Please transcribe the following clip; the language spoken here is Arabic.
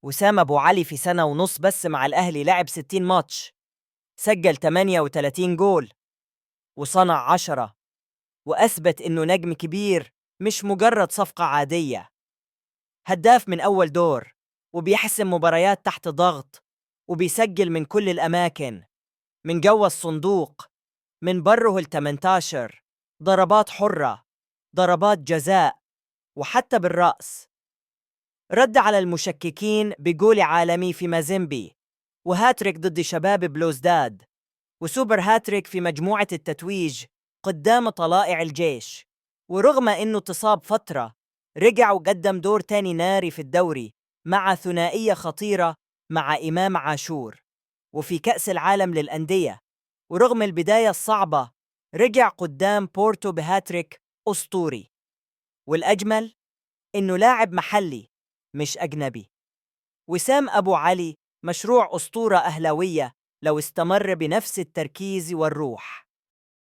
وسام أبو علي في سنة ونص بس مع الأهلي لعب 60 ماتش، سجل 38 جول وصنع 10، وأثبت إنه نجم كبير مش مجرد صفقة عادية. هداف من أول دور، وبيحسم مباريات تحت ضغط، وبيسجل من كل الأماكن، من جوا الصندوق، من بره ال18، ضربات حرة، ضربات جزاء، وحتى بالرأس. رد على المشككين بجول عالمي في مازيمبي، وهاتريك ضد شباب بلوزداد، وسوبر هاتريك في مجموعة التتويج قدام طلائع الجيش. ورغم إنه تصاب فترة، رجع وقدم دور تاني ناري في الدوري مع ثنائية خطيرة مع إمام عاشور، وفي كأس العالم للأندية. ورغم البداية الصعبة، رجع قدام بورتو بهاتريك أسطوري. والأجمل إنه لاعب محلي مش أجنبي. وسام أبو علي مشروع أسطورة أهلاوية لو استمر بنفس التركيز والروح.